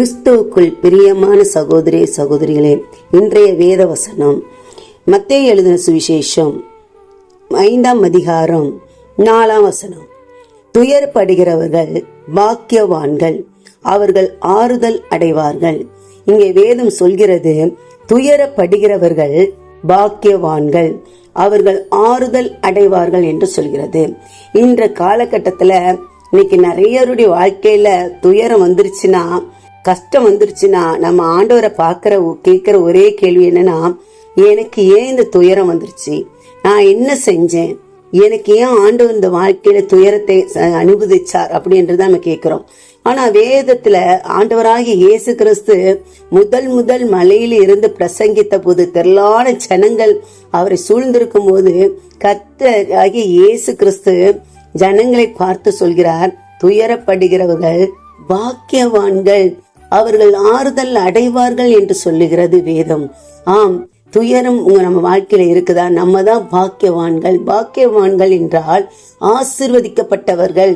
கிறிஸ்துவுக்குள் பிரியமான சகோதரி சகோதரிகளே, இன்றைய வேத வசனம் மத்தேயு எழுதின சுவிசேஷம் 5ஆம் அதிகாரம் 4ஆம் வசனம். துயரப்படுகிறவர்கள் பாக்கியவான்கள், அவர்கள் ஆறுதல் அடைவார்கள். இங்கே வேதம் சொல்கிறது, துயரப்படுகிறவர்கள் பாக்கியவான்கள், அவர்கள் ஆறுதல் அடைவார்கள் என்று சொல்கிறது. இன்ற காலகட்டத்துல இன்னைக்கு நிறையருடைய வாழ்க்கையில துயரம் வந்துருச்சுன்னா, கஷ்டம் வந்துருச்சுன்னா, நம்ம ஆண்டவரை கேட்கிற ஒரே கேள்வி என்னன்னா, எனக்கு ஏன் இந்த துயரம் வந்துருச்சு, நான் என்ன செஞ்சேன், எனக்கு ஏன் ஆண்டவர் இந்த வாழ்க்கையில துயரத்தை அனுபவிச்சார் அப்படின்றத நம்ம கேட்கிறோம். ஆனா வேதத்துல ஆண்டவராகிய இயேசு கிறிஸ்து முதல் மலையில இருந்து பிரசங்கித்த போது திரளான ஜனங்கள் அவரை சூழ்ந்திருக்கும் போது கர்த்தராகிய இயேசு கிறிஸ்து ஜனங்களை பார்த்து சொல்கிறார், துயரப்படுகிறவர்கள் பாக்கியவான்கள், அவர்கள் ஆறுதல் அடைவார்கள் என்று சொல்லுகிறது வேதம். ஆம், துயரம் நம்ம வாழ்க்கையில இருக்குதா? நம்ம தான் பாக்கியவான்கள். பாக்கியவான்கள் என்றால் ஆசீர்வதிக்கப்பட்டவர்கள்.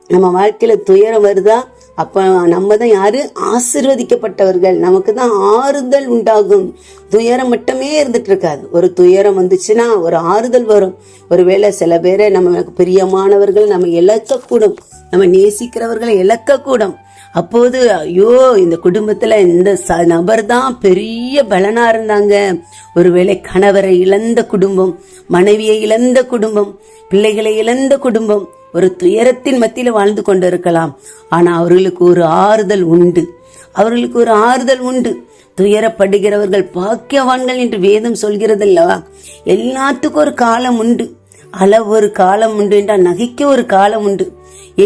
நம்ம வாழ்க்கையில துயரம் வருதா, அப்ப நம்ம தான் யாரு? ஆசீர்வதிக்கப்பட்டவர்கள். நமக்கு தான் ஆறுதல் உண்டாகும். துயரம் மட்டுமே இருந்துட்டு இருக்காது. ஒரு துயரம் வந்துச்சுன்னா ஒரு ஆறுதல் வரும். ஒருவேளை சில பேரை நமக்கு பிரியமானவர்கள் நம்ம இழக்கக்கூடும், நம்ம நேசிக்கிறவர்களை இழக்கக்கூடும். அப்போது ஐயோ, இந்த குடும்பத்துல இந்த நபர் தான் பெரிய பலனா இருந்தாங்க. ஒருவேளை கணவரை இழந்த குடும்பம், மனைவியை இழந்த குடும்பம், பிள்ளைகளை இழந்த குடும்பம் ஒரு துயரத்தின் மத்தியில வாழ்ந்து கொண்டு இருக்கலாம். ஆனா அவர்களுக்கு ஒரு ஆறுதல் உண்டு, அவர்களுக்கு ஒரு ஆறுதல் உண்டு. துயரப்படுகிறவர்கள் பாக்கியவான்கள் என்று வேதம் சொல்கிறது அல்லவா? எல்லாத்துக்கும் ஒரு காலம் உண்டு. அளவு ஒரு காலம் உண்டு என்றால் நகைக்க ஒரு காலம் உண்டு.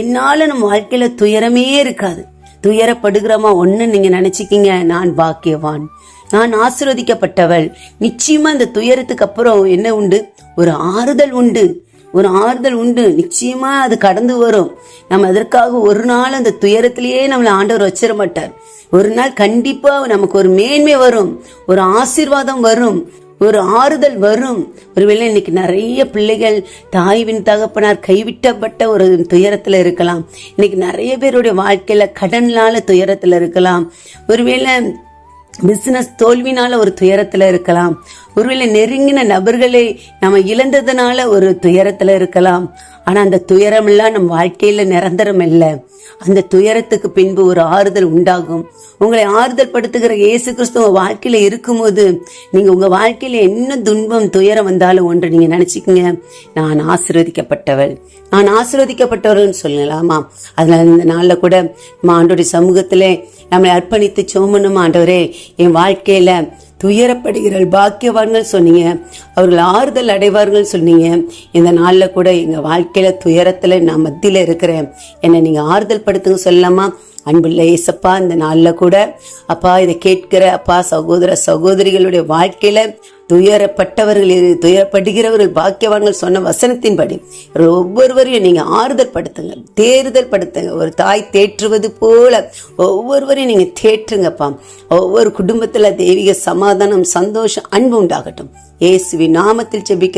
என்னால நம்ம வாழ்க்கையில துயரமே இருக்காது. துயரப்படுகிறோமா, ஒண்ணு நீங்க நினைச்சுக்கீங்க, நான் பாக்கியவான், நான் ஆசீர்வதிக்கப்பட்டவள். நிச்சயமா இந்த துயரத்துக்கு அப்புறம் என்ன உண்டு? ஒரு ஆறுதல் உண்டு, ஒரு ஆறுதல் உண்டு. நிச்சயமா அது கடந்து வரும். நம்ம அதற்காக ஒரு நாள் அந்த துயரத்திலேயே நம்மளை ஆண்டவர் வச்சிட மாட்டார். ஒரு நாள் கண்டிப்பா நமக்கு ஒரு மேன்மை வரும், ஒரு ஆசீர்வாதம் வரும், ஒரு ஆறுதல் வரும். ஒருவேளை இன்னைக்கு நிறைய பிள்ளைகள் தாய்வின் தகப்பனார் கைவிட்டப்பட்ட ஒரு துயரத்துல இருக்கலாம். இன்னைக்கு நிறைய பேருடைய வாழ்க்கையில கடனால துயரத்துல இருக்கலாம். ஒருவேளை பிசினஸ் தோல்வினால ஒரு துயரத்துல இருக்கலாம். ஒருவேளை நெருங்கின நபர்களை நம்ம இழந்ததுனால ஒரு துயரத்துல இருக்கலாம். ஆனா அந்த துயரம் எல்லாம் நம்ம வாழ்க்கையில நிரந்தரம் இல்லை. அந்த துயரத்துக்கு பின்பு ஒரு ஆறுதல் உண்டாகும். உங்களை ஆறுதல் படுத்துகிற இயேசு கிறிஸ்து உங்க வாழ்க்கையில இருக்கும்போது நீங்க உங்க வாழ்க்கையில என்ன துன்பம் துயரம் வந்தாலும் ஒன்று நீங்க நினைச்சுக்கீங்க, நான் ஆசீர்வதிக்கப்பட்டவள், நான் ஆசீர்வதிக்கப்பட்டவர்கள் சொல்லலாமா? அதனால இந்த நாள்ல கூட நம்ம ஆண்டவருடைய சமூகத்திலே நம்மளை அர்ப்பணித்து சோமனும், ஆண்டவரே என் வாழ்க்கையில துயரப்படுகிற பாக்கியவான்கள் சொன்னீங்க, அவர்கள் ஆறுதல் அடைவார்கள் சொன்னீங்க. இந்த நாள்ல கூட எங்க வாழ்க்கையில துயரத்துல நான் மத்தியில இருக்கிறேன், என்னை நீங்க ஆறுதல் படுத்துங்க சொல்லலாமா? அன்புள்ள ஏசப்பா, இந்த நாள்ல கூட அப்பா இதை கேட்கிற அப்பா சகோதர சகோதரிகளுடைய வாழ்க்கையில துயரப்படுகிறவர்கள் பாக்கியவான்கள் சொன்ன வசனத்தின்படி ஒவ்வொருவரையும் நீங்க ஆறுதல் படுத்துங்க, தேறுதல் படுத்துங்க. ஒரு தாய் தேற்றுவது போல ஒவ்வொருவரையும் நீங்க தேற்றுங்கப்பா. ஒவ்வொரு குடும்பத்துல தெய்வீக சமாதானம், சந்தோஷம், அன்பு உண்டாகட்டும். இயேசுவின் நாமத்தில் ஜெபிக்க